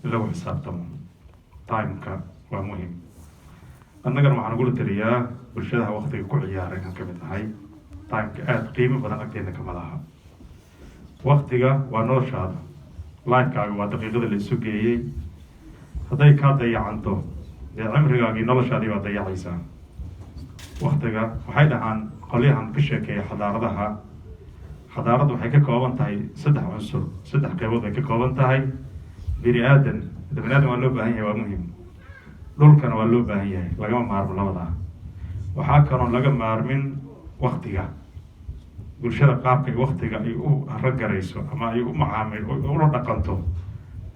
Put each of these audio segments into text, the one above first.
lagu xisaabtamo. Timeka waa muhiim. annagana waxaan ugula taliyaa bulshadaha waqtiga ku ciyaara inaan ka mid nahay. Timeka aada qiimo badan agteena kama laha. Waqtiga waa noloshaada, lifekaaga waa daqiiqada la isu geeyey. hadday kaa dayacanto dee cimrigaagii noloshaadii waa dayacaysaa. waqtiga waxay dhahaan qolyahan ka sheekeeya xadaaradaha, xadaaradu waxay ka kooban tahay 3 cunsur, 3 qaybood bay ka kooban tahay. bini aadan waa loo baahan yahay, waa muhiim. dhulkana waa loo baahan yahay, lagama maarmo labadaa. waxaa kaloon laga maarmin waqtiga. bulshada qaabkay waqtiga ay u ragarayso ama ay u macaamil ula dhaqanto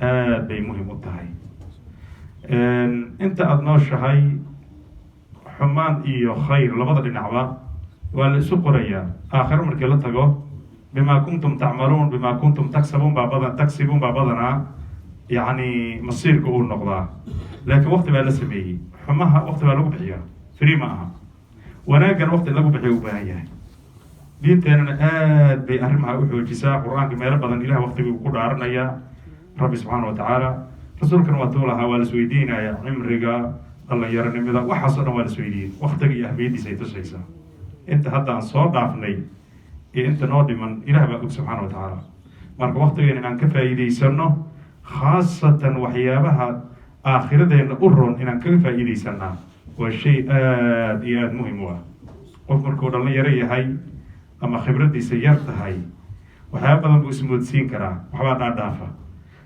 aad bay muhiim u tahay. inta aada nooshahay xumaan iyo khayr labada dhinacba waa la isu qorayaa. aakhiro markii la tago bimaa kuntum tacmaluun bimaa kuntum taksibuun baa badanaa yacni masiirka uu noqdaa. laakiin waqti baa la sameeyey. xumaha waqti baa lagu bixiyaa, free ma aha. wanaagana waqti lagu bixiyo u baahan yahay. diinteenana aad bay arrimaha u xoojisaa. qur-aanka meelo badan ilaah waqtiguu ku dhaaranayaa rabbi subxaana wa tacaala. rasuulkana waa tuu lahaa, waa la isweydiinaya cimriga, dhalinyaronimada, waxaasoo dhan waa la isweydiiyey. waqtiga iyo ahmiyadiisa ay tusaysaa. inta hadda aan soo dhaafnay iyo inta noo dhiman ilaah baa og subxaana wa tacaala. marka waqtigeena inaan ka faa'iidaysano, khaasatan waxyaabaha aakhiradeenna u roon inaan kaga faa'iidaysanaa waa shay aada iyo aada muhim u ah. qof markuu dhalinyaro yahay ama khibraddiisa yar tahay waxyaaba badan buu ismoodsiin karaa, waxbaa dhaadhaafa.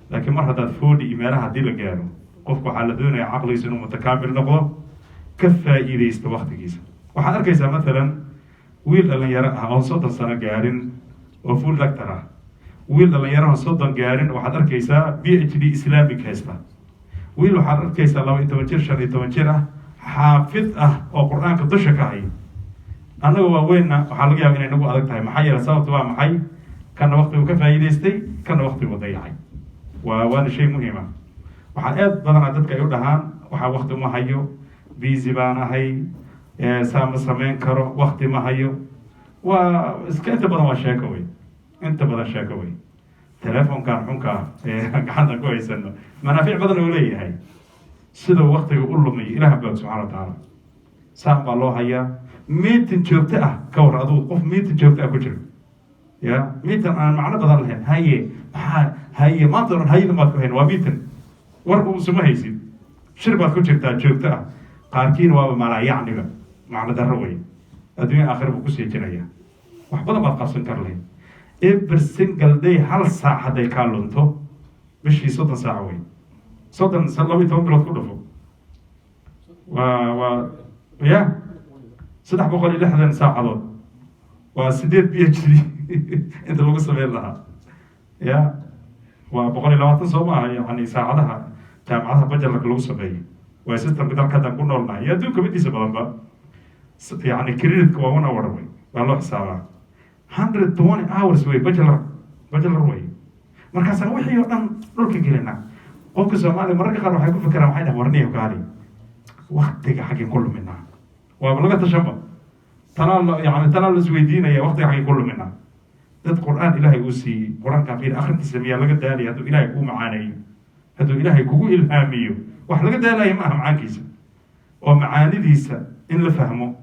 laakiin mar haddaad foodhi iyo meelaha haddii la gaaro, qofku waxaa la doonayaa caqligiisa inuu mutakaamil noqdo, ka faa'iidaysto waqtigiisa. waxaad arkaysaa matalan wiil dhalinyaro ah oon 30 sano gaarin oo full doctor ah, wiil dhalinyaro oon 30 gaarin waxaad arkaysaa PhD islamic haysta, wiil waxaad arkaysaa 12 jir 15 jir ah xaafid ah oo qur-aanka dusha ka hay. annaga waaweynna waxaa laga yaaba inay nagu adag tahay. maxaa yeele sababta waa maxay? kana waqtigu ka faa'iidaystay, kana waqtigu dayacay. waana shay muhiima. waxaa aad badanaa dadka ay u dhahaan waxaa waqti uma hayo, busy baan ahay, saa ma samayn karo, waqti ma hayo. waa iska inta badan waa sheeko wey, inta badan sheeko wey. telefonkan xunka gacanta ku haysano manaafic badan oo leeyahay. siduu waqtiga u lumiyo ilaah baa subxaana wa tacaala. saan baa loo hayaa. meeting joogto ah ka war adugu qof meeting joogto ah ku jiro, ya meeting aan macno badan lahayn. haye maanta oran hayada maad ku hayn, waa meeting war usuma haysid. shir baad ku jirtaa joogto ah. qaarkiina waaba malaa yacniba macno darro wey. adduunya aakhira buu kusii jiraya. wax badan baad qabsan kar lahayd. every single day 1 saac hadday kaa lunto bishii 30 saac wey. 12 bilood ku dhufo waa ya 360 saacadood. waa 8 PhD inta lagu sameyn lahaa. ya waa 120 soo maaha yani saacadaha jaamacadaha bajalarka lagu sameeyey. waa systemka dalka haddaan ku noolnahay iyo adduunka midiisa badanba. yani credit-ka waa 1 hour wey, waa loo xisaabaa. 120 hours wey bajalar wey. markaasaan wixii oo dhan dhulka gelina. qofka Soomaaliya mararka qaar waxay ku fikiraan, waxay dhahaan warniyo gaali waqtiga xaggeen ku luminaa. waaba laga tashanba. tanaa la isweydiinaya waqtiga xaggeen ku luminaa. dad qur-aan ilaahay uu siiyey, qur-aanka fiir akhrintiisa miyaa laga daalaya hadduu ilaahay kuu macaaneeyo, hadduu ilaahay kugu ilhaamiyo. wax laga daalaya ma aha macaankiisa oo macaanidiisa in la fahmo.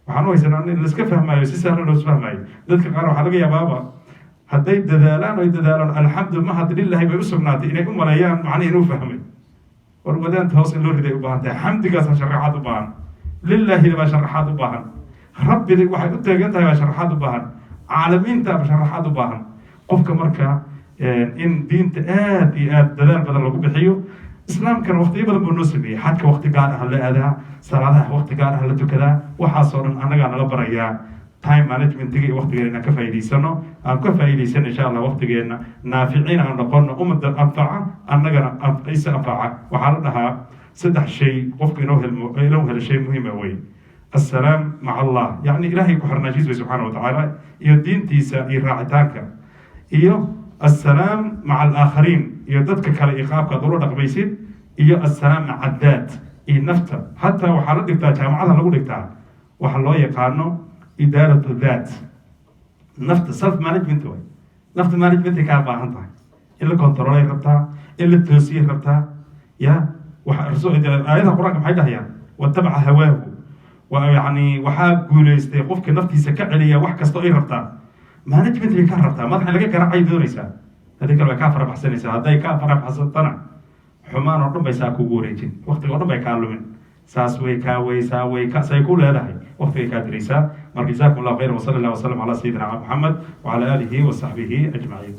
waxaan u haysanaa in laiska fahmaayo, si sahlan loo isfahmaayo. dadka qaar waxaa laga yaabaaba hadday dadaalaan alxamdu mahad lillahi bay u sugnaatay inay u maleeyaan macnihi inuu fahmay. war wadaanta hoos in loo riday u baahan tahay. xamdigaasa sharaxaad u baahan, lillaahida baa sharaxaad u baahan, rabbida waxay u taagan tahay baa sharaxaad u baahan, caalamiinta baa sharaxaad u baahan. qofka marka in diinta aad iyo aad dadaal badan lagu bixiyo. islaamkana waqtiyo badan buu noo sameeyey. xajka waqti gaar ah la aadaa, salaadaha waqti gaar ah la tukadaa. waxaasoo dhan annagaa nala barayaa time managementiga iyo waqtigeena inaan ka faa'iidaysano. aan ka faa'iidaysano insha allah waqtigeena naaficiin aan noqono, ummadda anfaca, annagana isa anfaca. waxaa la dhahaa 3 shay qofka inuu helo shay muhiima wey. assalaam maca allah, yacni ilaahay ku xirnaashiisa subxaana wa tacaala iyo diintiisa iyo raacitaanka, iyo assalaam maca alaakhariin iyo dadka kale iyo qaabka aad ula dhaqmaysid, iyo assalaam maca addaat iyo nafta. hataa waxaa la dhigtaa jaamacada lagu dhigtaa waxa loo yaqaano idaaratu daat. nafta self management way. nafta managementay kaa baahan tahay. إلا كنترولي ربطها إلا التوسير ربطها يا آياتها القرآن كم حيدها يعني واتبع هواه ويعني وحاب قوليستي قفك نفتي سكعليا وحكا استوئي ربطها ما نجمت لي كان ربطها ما حلقة كراعي دونيسا هذيك اللي كافر بحسنيسا هذا كافر بحسن طنع حمان ورن بيساكو قوريجين وقت ورن بيكالوين ساسوي كاوي ساوي سيكون هذا وقت كادريسا جزاكم الله خير وصلى الله وسلم على سيدنا محمد وعلى آله وصحبه أجمعين